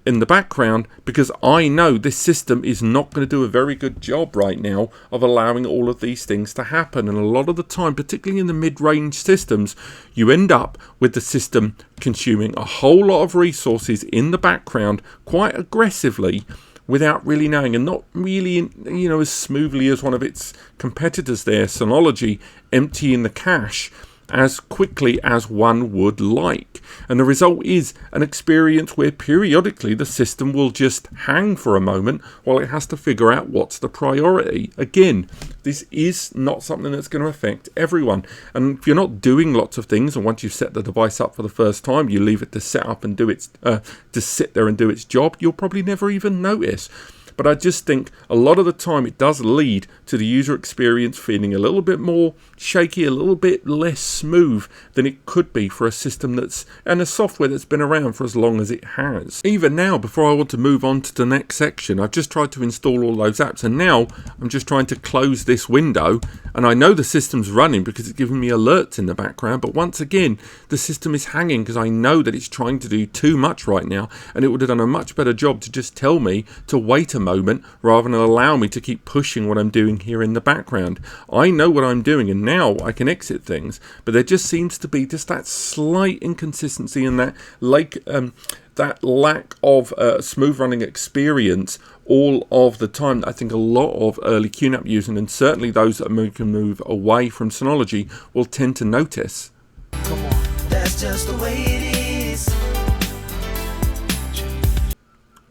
in the background, because I know this system is not going to do a very good job right now of allowing all of these things to happen. And a lot of the time, particularly in the mid-range systems, you end up with the system consuming a whole lot of resources in the background quite aggressively without really knowing, and not really, as smoothly as one of its competitors there, Synology, emptying the cache as quickly as one would like. And the result is an experience where periodically the system will just hang for a moment while it has to figure out what's the priority. Again, this is not something that's going to affect everyone. And if you're not doing lots of things, and once you've set the device up for the first time, you leave it to set up and do its, to sit there and do its job, you'll probably never even notice. But I just think a lot of the time it does lead to the user experience feeling a little bit more shaky, a little bit less smooth than it could be for a system and a software that's been around for as long as it has. Even now, before I want to move on to the next section, I've just tried to install all those apps, and now I'm just trying to close this window, and I know the system's running because it's giving me alerts in the background, but once again, the system is hanging because I know that it's trying to do too much right now, and it would have done a much better job to just tell me to wait a moment rather than allow me to keep pushing what I'm doing here in the background. I know what I'm doing, and now I can exit things, but there just seems to be just that slight inconsistency and that lack of smooth running experience all of the time. I think a lot of early QNAP users, and certainly those that can move away from Synology, will tend to notice. Come on, that's just the way it is.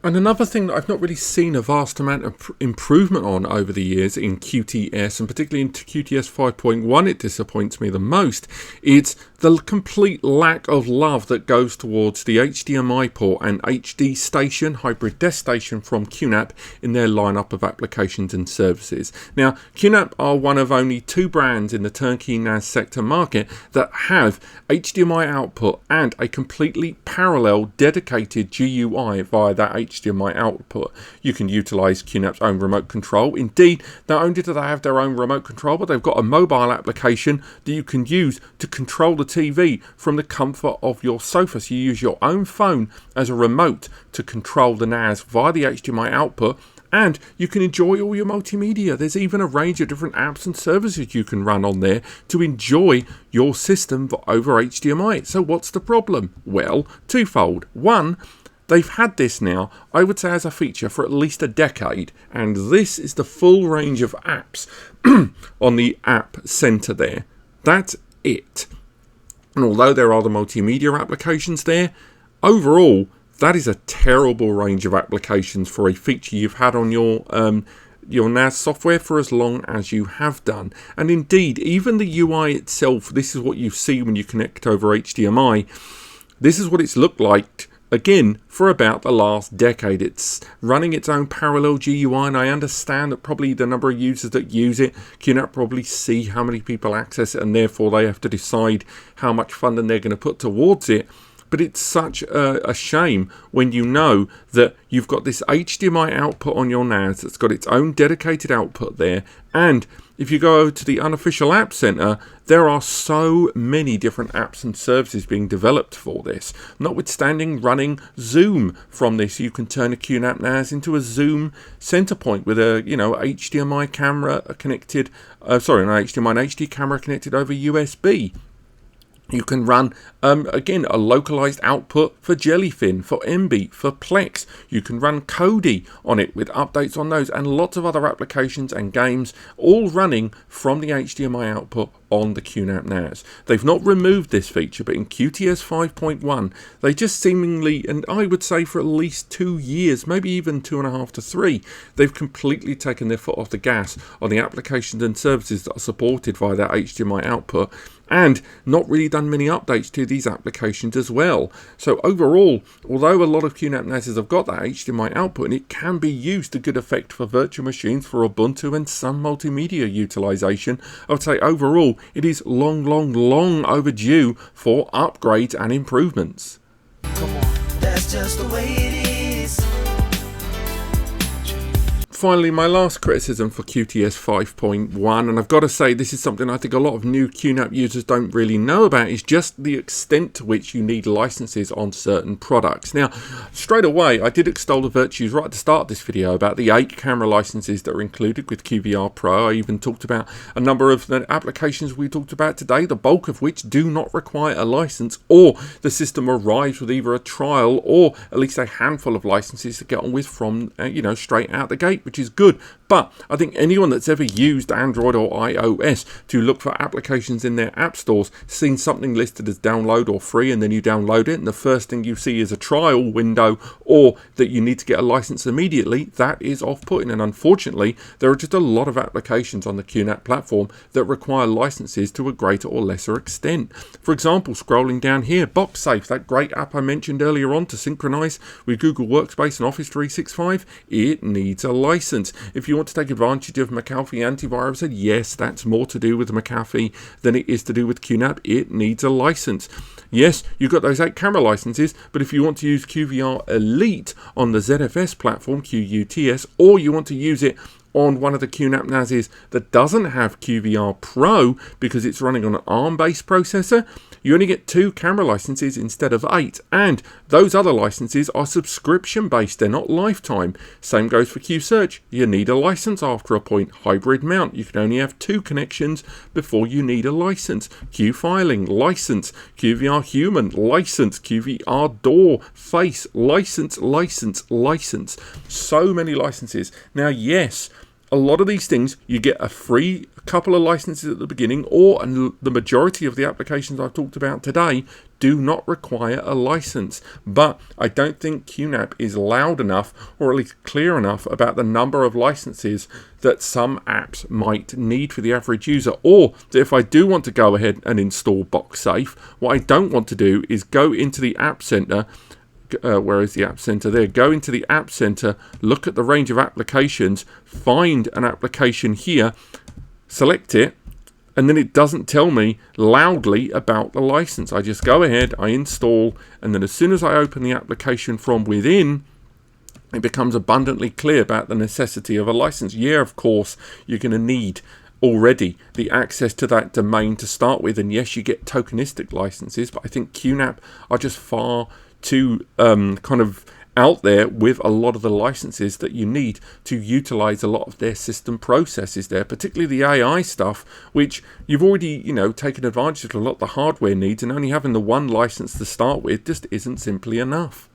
And another thing that I've not really seen a vast amount of improvement on over the years in QTS, and particularly in QTS 5.1, it disappoints me the most. It's the complete lack of love that goes towards the HDMI port and HD station, hybrid desk station from QNAP in their lineup of applications and services. Now, QNAP are one of only 2 brands in the turnkey NAS sector market that have HDMI output and a completely parallel dedicated GUI via that HDMI output. You can utilize QNAP's own remote control. Indeed, not only do they have their own remote control, but they've got a mobile application that you can use to control the TV from the comfort of your sofa. So you use your own phone as a remote to control the NAS via the HDMI output, and you can enjoy all your multimedia. There's even a range of different apps and services you can run on there to enjoy your system over HDMI. So what's the problem? Well, twofold. One, they've had this now, I would say, as a feature for at least a decade, and this is the full range of apps on the App Center there. That's it. And although there are the multimedia applications there, overall, that is a terrible range of applications for a feature you've had on your NAS software for as long as you have done. And indeed, even the UI itself, this is what you see when you connect over HDMI. This is what it's looked like, again, for about the last decade. It's running its own parallel GUI, and I understand that probably the number of users that use it, QNAP probably see how many people access it, and therefore they have to decide how much funding they're going to put towards it. But it's such a shame when you know that you've got this HDMI output on your NAS that's got its own dedicated output there, and if you go over to the unofficial App Center, there are so many different apps and services being developed for this. Notwithstanding running Zoom from this, you can turn a QNAP NAS into a Zoom center point with a HDMI camera connected, an HDMI and HD camera connected over USB. You can run, again, a localized output for Jellyfin, for MB, for Plex. You can run Kodi on it with updates on those, and lots of other applications and games, all running from the HDMI output on the QNAP NAS. They've not removed this feature, but in QTS 5.1, they just seemingly, and I would say for at least 2 years, maybe even 2.5 to 3, they've completely taken their foot off the gas on the applications and services that are supported via that HDMI output, and not really done many updates to these applications as well. So overall, although a lot of QNAP NASs have got that HDMI output, and it can be used to good effect for virtual machines, for Ubuntu and some multimedia utilization, I would say overall it is long overdue for upgrades and improvements. Come on, that's just the way it is. Finally, my last criticism for QTS 5.1, and I've got to say this is something I think a lot of new QNAP users don't really know about, is just the extent to which you need licenses on certain products. Now, straight away, I did extol the virtues right at the start of this video about the 8 camera licenses that are included with QVR Pro. I even talked about a number of the applications we talked about today, the bulk of which do not require a license, or the system arrives with either a trial or at least a handful of licenses to get on with from, straight out the gate, which is good. But I think anyone that's ever used Android or iOS to look for applications in their app stores, seen something listed as download or free, and then you download it, and the first thing you see is a trial window or that you need to get a license immediately, that is off-putting. And unfortunately, there are just a lot of applications on the QNAP platform that require licenses to a greater or lesser extent. For example, scrolling down here, BoxSafe, that great app I mentioned earlier on to synchronize with Google Workspace and Office 365, it needs a license. If you want to take advantage of McAfee antivirus, and yes, that's more to do with McAfee than it is to do with QNAP, it needs a license. Yes, you've got those 8 camera licenses, but if you want to use QVR Elite on the ZFS platform, QUTS, or you want to use it on one of the QNAP NASs that doesn't have QVR Pro because it's running on an ARM-based processor, you only get 2 camera licenses instead of 8, and those other licenses are subscription-based, they're not lifetime. Same goes for QSearch, you need a license after a point. Hybrid mount, you can only have 2 connections before you need a license. QFiling, license. QVR Human, license. QVR Door, Face, license. So many licenses. Now, yes, a lot of these things you get a free couple of licenses at the beginning, and the majority of the applications I've talked about today do not require a license. But I don't think QNAP is loud enough, or at least clear enough, about the number of licenses that some apps might need for the average user. Or if I do want to go ahead and install BoxSafe, what I don't want to do is go into the App Center. Where is the App Center? There. Go into the App Center, look at the range of applications, find an application here, select it, and then it doesn't tell me loudly about the license. I just go ahead, I install, and then as soon as I open the application from within, it becomes abundantly clear about the necessity of a license. Yeah, of course, you're going to need already the access to that domain to start with, and yes, you get tokenistic licenses, but I think QNAP are just far too kind of out there with a lot of the licenses that you need to utilize a lot of their system processes there, particularly the AI stuff, which you've already, taken advantage of a lot of the hardware needs, and only having the one license to start with just isn't simply enough.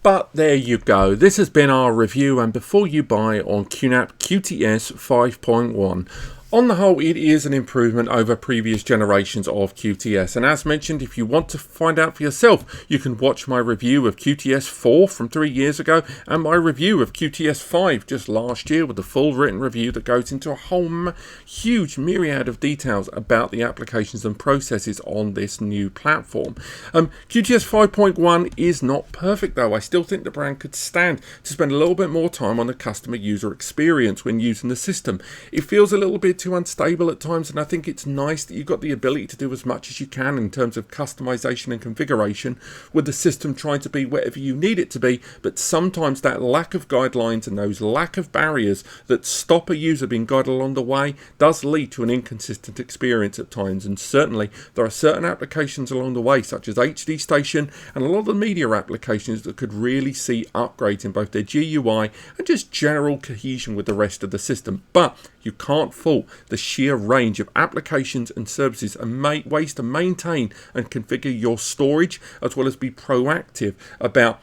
But there you go. This has been our review and before you buy on QNAP QTS 5.1. On the whole, it is an improvement over previous generations of QTS, and as mentioned, if you want to find out for yourself, you can watch my review of QTS 4 from 3 years ago and my review of QTS 5 just last year, with the full written review that goes into a whole huge myriad of details about the applications and processes on this new platform. QTS 5.1 is not perfect though. I still think the brand could stand to spend a little bit more time on the customer user experience when using the system. It feels a little bit too unstable at times, and I think it's nice that you've got the ability to do as much as you can in terms of customization and configuration, with the system trying to be whatever you need it to be. But sometimes that lack of guidelines and those lack of barriers that stop a user being guided along the way does lead to an inconsistent experience at times. And certainly there are certain applications along the way, such as HD Station and a lot of the media applications, that could really see upgrades in both their GUI and just general cohesion with the rest of the system. But you can't fault the sheer range of applications and services and ways to maintain and configure your storage, as well as be proactive about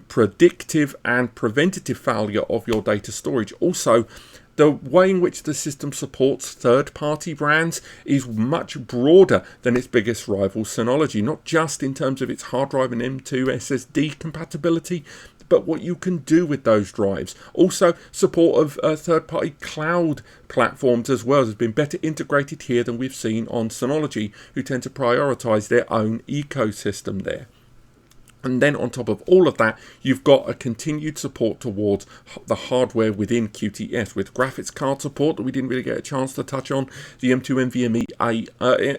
predictive and preventative failure of your data storage. Also, The way in which the system supports third-party brands is much broader than its biggest rival, Synology, not just in terms of its hard drive and M.2 SSD compatibility, but what you can do with those drives. Also, support of third-party cloud platforms as well has been better integrated here than we've seen on Synology, who tend to prioritize their own ecosystem there. And then on top of all of that, you've got a continued support towards the hardware within QTS with graphics card support that we didn't really get a chance to touch on, the M2 NVMe,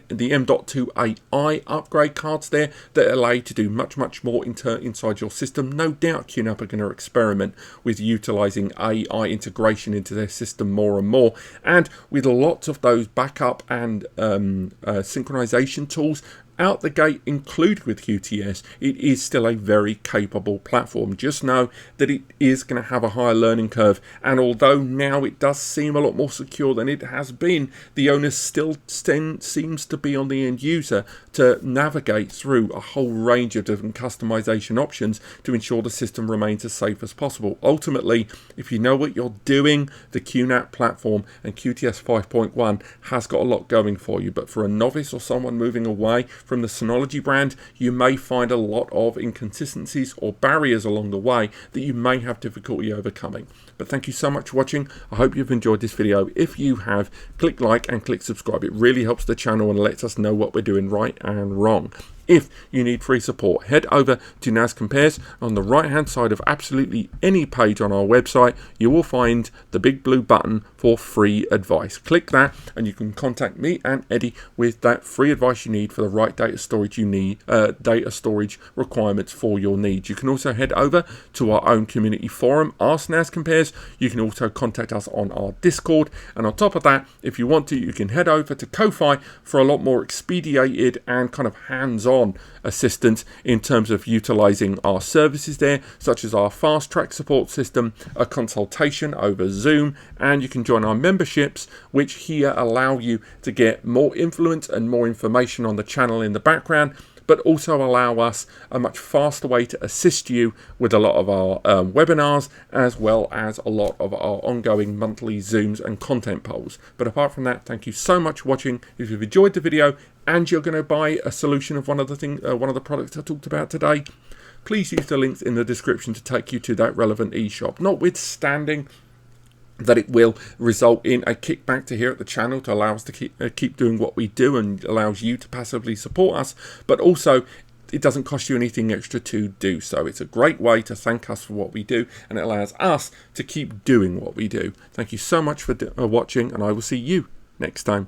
the M.2 AI upgrade cards there that allow you to do much more inside your system. No doubt QNAP are going to experiment with utilizing AI integration into their system more and more, and with lots of those backup and synchronization tools out the gate included with QTS, it is still a very capable platform. Just know that it is going to have a higher learning curve, and although now it does seem a lot more secure than it has been, the onus still seems to be on the end user to navigate through a whole range of different customization options to ensure the system remains as safe as possible. Ultimately, if you know what you're doing, the QNAP platform and QTS 5.1 has got a lot going for you, but for a novice or someone moving away from the Synology brand, you may find a lot of inconsistencies or barriers along the way that you may have difficulty overcoming. But thank you so much for watching. I hope you've enjoyed this video. If you have, click like and click subscribe. It really helps the channel and lets us know what we're doing right and wrong. If you need free support, head over to NAS Compares. On the right hand side of absolutely any page on our website, you will find the big blue button for free advice. Click that and you can contact me and Eddie with that free advice you need for the right data storage you need, data storage requirements for your needs. You can also head over to our own community forum, Ask NAS Compares. You can also contact us on our Discord, and on top of that, if you want to, you can head over to Ko-Fi for a lot more expedited and kind of hands-on assistance in terms of utilizing our services there, such as our fast track support system, a consultation over Zoom, and you can join our memberships, which here allow you to get more influence and more information on the channel in the background, but also allow us a much faster way to assist you with a lot of our webinars, as well as a lot of our ongoing monthly Zooms and content polls. But apart from that, thank you so much for watching. If you've enjoyed the video and you're going to buy a solution of one of the products I talked about today, please use the links in the description to take you to that relevant eShop. Notwithstanding that it will result in a kickback to here at the channel to allow us to keep doing what we do and allows you to passively support us, but also it doesn't cost you anything extra to do so. It's a great way to thank us for what we do, and it allows us to keep doing what we do. Thank you so much for watching, and I will see you next time.